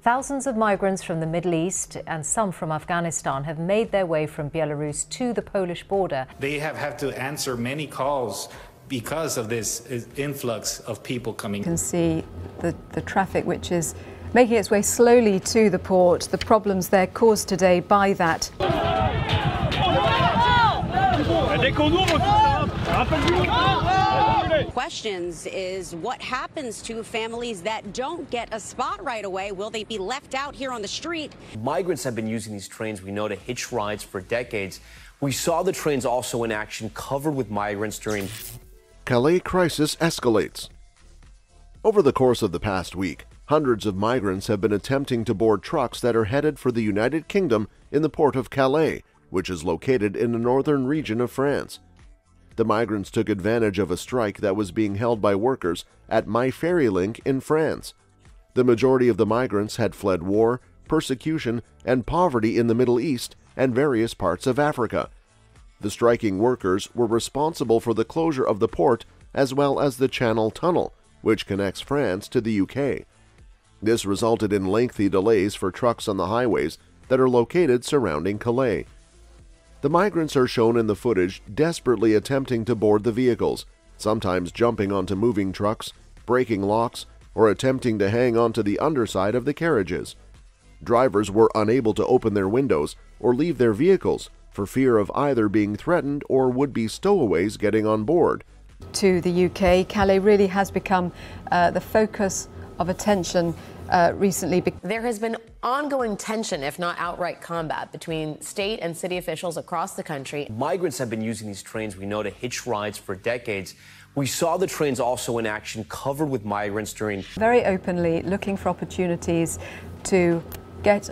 Thousands of migrants from the Middle East and some from Afghanistan have made their way from Belarus to the Polish border. They have had to answer many calls because of this influx of people coming. You can see the traffic which is making its way slowly to the port, the problems they're caused today by that. Questions is what happens to families that don't get a spot right away? Will they be left out here on the street? Migrants have been using these trains, we know, to hitch rides for decades. We saw the trains also in action, covered with migrants during... Calais crisis escalates. Over the course of the past week, hundreds of migrants have been attempting to board trucks that are headed for the United Kingdom in the port of Calais, which is located in the northern region of France. The migrants took advantage of a strike that was being held by workers at My Ferry Link in France. The majority of the migrants had fled war, persecution, and poverty in the Middle East and various parts of Africa. The striking workers were responsible for the closure of the port as well as the Channel Tunnel, which connects France to the UK. This resulted in lengthy delays for trucks on the highways that are located surrounding Calais. The migrants are shown in the footage desperately attempting to board the vehicles, sometimes jumping onto moving trucks, breaking locks, or attempting to hang onto the underside of the carriages. Drivers were unable to open their windows or leave their vehicles for fear of either being threatened or would-be stowaways getting on board. To the UK, Calais really has become the focus of attention recently. There has been ongoing tension, if not outright combat, between state and city officials across the country. Migrants have been using these trains, we know, to hitch rides for decades. We saw the trains also in action, covered with migrants during... Very openly looking for opportunities to get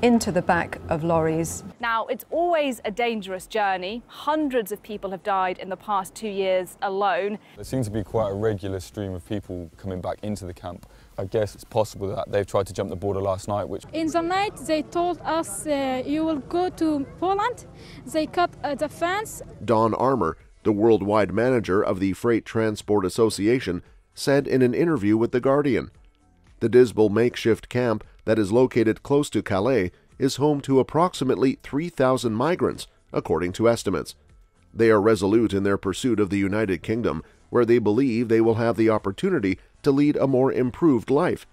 into the back of lorries. Now, it's always a dangerous journey. Hundreds of people have died in the past 2 years alone. There seems to be quite a regular stream of people coming back into the camp. I guess it's possible that they've tried to jump the border last night, which... In the night, they told us, you will go to Poland. They cut the fence. Don Armour, the worldwide manager of the Freight Transport Association, said in an interview with The Guardian. The dismal makeshift camp that is located close to Calais is home to approximately 3,000 migrants, according to estimates. They are resolute in their pursuit of the United Kingdom, where they believe they will have the opportunity to lead a more improved life.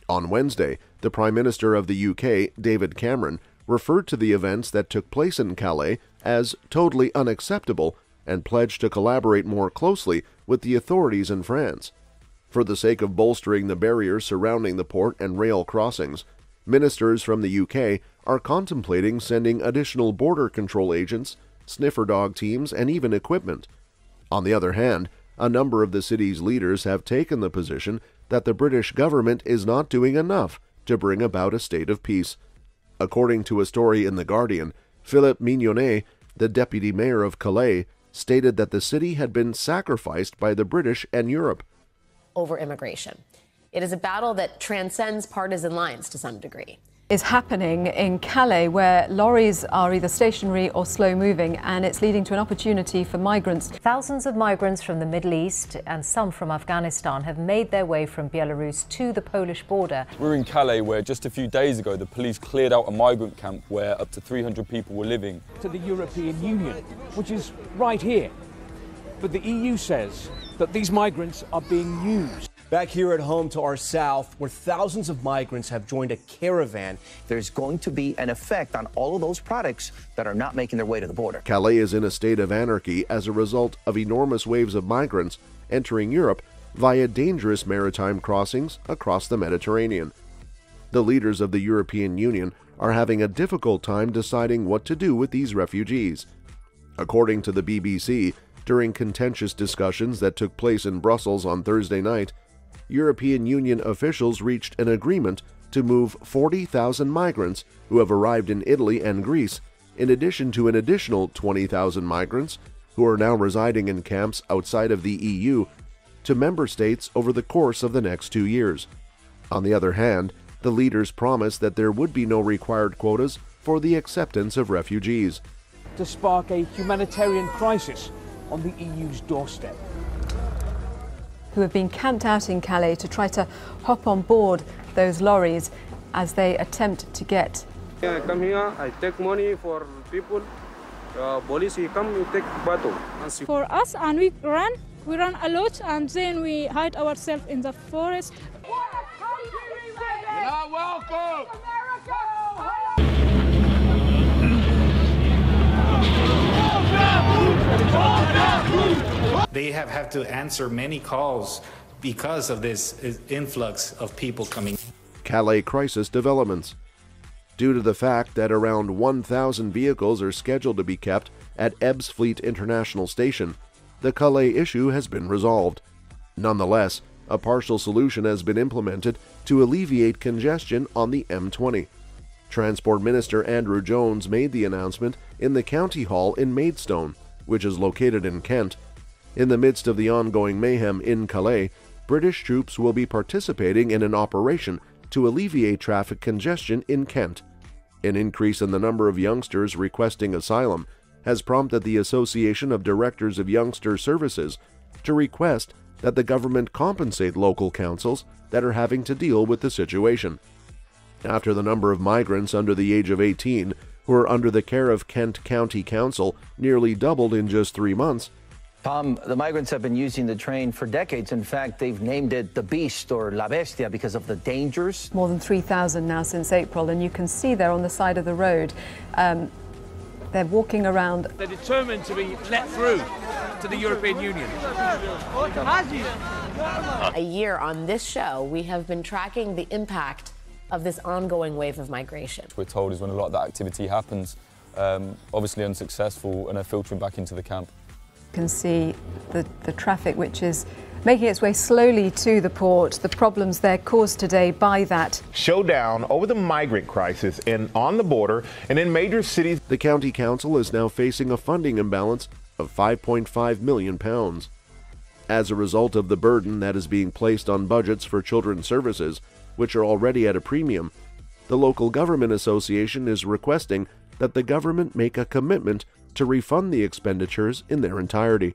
On Wednesday, the Prime Minister of the UK, David Cameron, referred to the events that took place in Calais as totally unacceptable and pledged to collaborate more closely with the authorities in France. For the sake of bolstering the barriers surrounding the port and rail crossings, ministers from the UK are contemplating sending additional border control agents, sniffer dog teams, and even equipment. On the other hand, a number of the city's leaders have taken the position that the British government is not doing enough to bring about a state of peace. According to a story in The Guardian, Philippe Mignonnet, the deputy mayor of Calais, stated that the city had been sacrificed by the British and Europe. Over immigration. It is a battle that transcends partisan lines to some degree. Is happening in Calais, where lorries are either stationary or slow moving, and it's leading to an opportunity for migrants. Thousands of migrants from the Middle East and some from Afghanistan have made their way from Belarus to the Polish border. We're in Calais, where just a few days ago the police cleared out a migrant camp where up to 300 people were living. To the European Union, which is right here. But the EU says that these migrants are being used. Back here at home to our south, where thousands of migrants have joined a caravan. There's going to be an effect on all of those products that are not making their way to the border. Calais is in a state of anarchy as a result of enormous waves of migrants entering Europe via dangerous maritime crossings across the Mediterranean. The leaders of the European Union are having a difficult time deciding what to do with these refugees. According to the BBC, during contentious discussions that took place in Brussels on Thursday night, European Union officials reached an agreement to move 40,000 migrants who have arrived in Italy and Greece, in addition to an additional 20,000 migrants who are now residing in camps outside of the EU, to member states over the course of the next 2 years. On the other hand, the leaders promised that there would be no required quotas for the acceptance of refugees. To spark a humanitarian crisis on the EU's doorstep. Who have been camped out in Calais to try to hop on board those lorries as they attempt to get. I come here, I take money for people. Police, he come, he take battle. For us, and we run a lot, and then we hide ourselves in the forest. You're not welcome! They have had to answer many calls because of this influx of people coming. Calais crisis developments. Due to the fact that around 1,000 vehicles are scheduled to be kept at Ebbsfleet International Station, the Calais issue has been resolved. Nonetheless, a partial solution has been implemented to alleviate congestion on the M20. Transport Minister Andrew Jones made the announcement in the County Hall in Maidstone, which is located in Kent. In the midst of the ongoing mayhem in Calais, British troops will be participating in an operation to alleviate traffic congestion in Kent. An increase in the number of youngsters requesting asylum has prompted the Association of Directors of Youngster Services to request that the government compensate local councils that are having to deal with the situation. After the number of migrants under the age of 18 who are under the care of Kent County Council nearly doubled in just 3 months, Tom, the migrants have been using the train for decades. In fact, they've named it the Beast or La Bestia because of the dangers. More than 3,000 now since April, and you can see there on the side of the road, they're walking around. They're determined to be let through to the European Union. A year on this show, we have been tracking the impact of this ongoing wave of migration. We're told is when a lot of that activity happens, obviously unsuccessful, and are filtering back into the camp. You can see the traffic which is making its way slowly to the port, the problems they're caused today by that. Showdown over the migrant crisis on the border and in major cities. The county council is now facing a funding imbalance of £5.5 million. As a result of the burden that is being placed on budgets for children's services, which are already at a premium, the local government association is requesting that the government make a commitment to refund the expenditures in their entirety.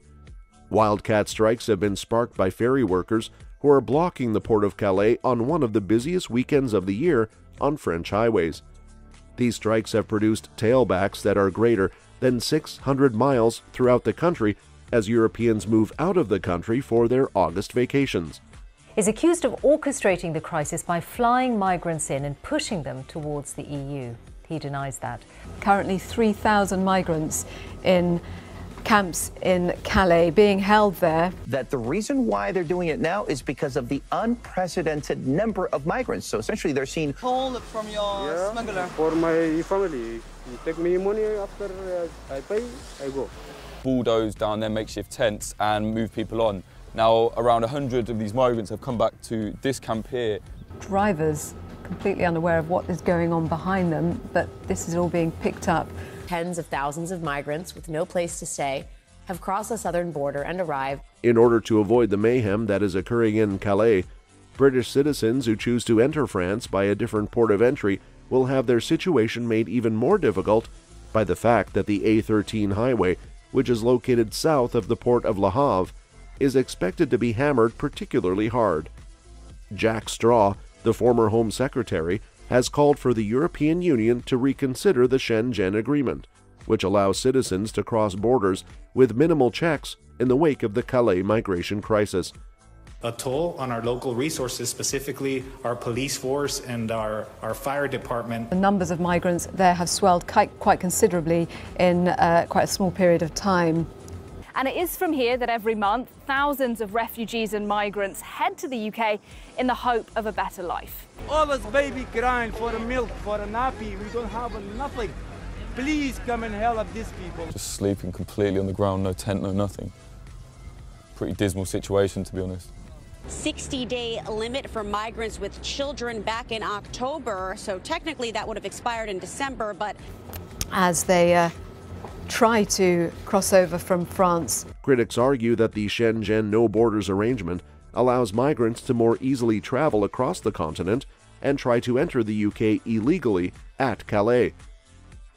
Wildcat strikes have been sparked by ferry workers who are blocking the port of Calais on one of the busiest weekends of the year on French highways. These strikes have produced tailbacks that are greater than 600 miles throughout the country as Europeans move out of the country for their August vacations. Is accused of orchestrating the crisis by flying migrants in and pushing them towards the EU. He denies that. Currently 3,000 migrants in camps in Calais being held there. That the reason why they're doing it now is because of the unprecedented number of migrants. So essentially they're seeing Hold it from your smuggler. For my family, you take me money after I pay, I go. Bulldoze down their makeshift tents and move people on. Now around 100 of these migrants have come back to this camp here. Drivers completely unaware of what is going on behind them, but this is all being picked up. Tens of thousands of migrants with no place to stay have crossed the southern border and arrived. In order to avoid the mayhem that is occurring in Calais, British citizens who choose to enter France by a different port of entry will have their situation made even more difficult by the fact that the A13 highway, which is located south of the port of Le Havre, is expected to be hammered particularly hard. Jack Straw, the former Home Secretary, has called for the European Union to reconsider the Schengen Agreement, which allows citizens to cross borders with minimal checks in the wake of the Calais migration crisis. A toll on our local resources, specifically our police force and our fire department. The numbers of migrants there have swelled quite considerably in quite a small period of time. And it is from here that every month, thousands of refugees and migrants head to the UK in the hope of a better life. All this baby crying for a milk, for a nappy, we don't have nothing. Please come and help these people. Just sleeping completely on the ground, no tent, no nothing. Pretty dismal situation, to be honest. 60-day limit for migrants with children back in October, so technically that would have expired in December, but as they try to cross over from France. Critics argue that the Schengen No Borders arrangement allows migrants to more easily travel across the continent and try to enter the UK illegally at Calais.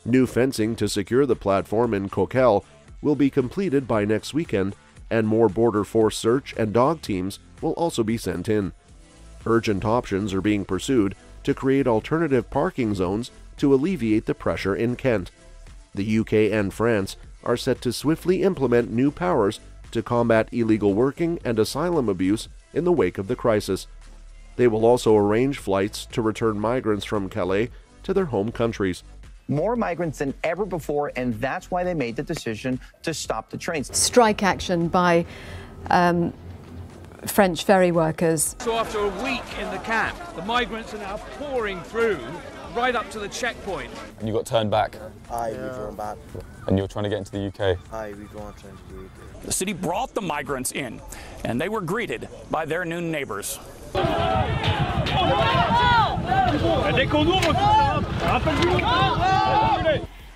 New fencing to secure the platform in Coquel will be completed by next weekend, and more border force search and dog teams will also be sent in. Urgent options are being pursued to create alternative parking zones to alleviate the pressure in Kent. The UK and France are set to swiftly implement new powers to combat illegal working and asylum abuse in the wake of the crisis. They will also arrange flights to return migrants from Calais to their home countries. More migrants than ever before, and that's why they made the decision to stop the trains. Strike action by French ferry workers. So after a week in the camp, the migrants are now pouring through right up to the checkpoint. And you got turned back? Aye, we drove back. And you're trying to get into the UK? Aye, we go on trying to the UK. The city brought the migrants in, and they were greeted by their new neighbors.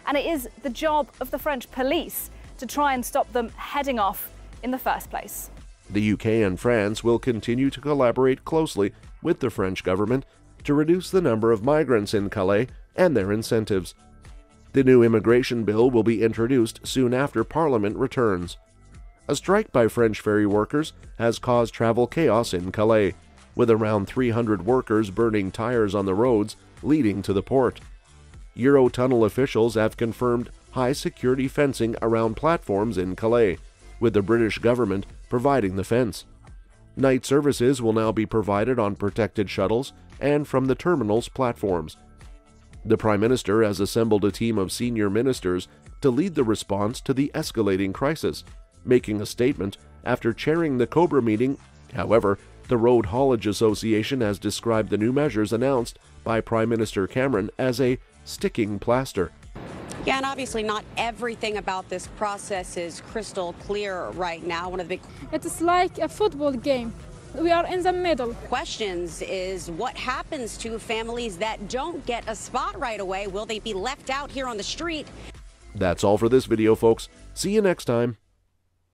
And it is the job of the French police to try and stop them heading off in the first place. The UK and France will continue to collaborate closely with the French government to reduce the number of migrants in Calais and their incentives. The new immigration bill will be introduced soon after Parliament returns. A strike by French ferry workers has caused travel chaos in Calais, with around 300 workers burning tires on the roads leading to the port. Eurotunnel officials have confirmed high-security fencing around platforms in Calais, with the British government providing the fence. Night services will now be provided on protected shuttles and from the terminal's platforms. The Prime Minister has assembled a team of senior ministers to lead the response to the escalating crisis, making a statement after chairing the Cobra meeting. However, the Road Haulage Association has described the new measures announced by Prime Minister Cameron as a sticking plaster. Yeah, and obviously not everything about this process is crystal clear right now. One of the big It's like a football game. We are in the middle. questions is what happens to families that don't get a spot right away? Will they be left out here on the street? That's all for this video, folks. See you next time.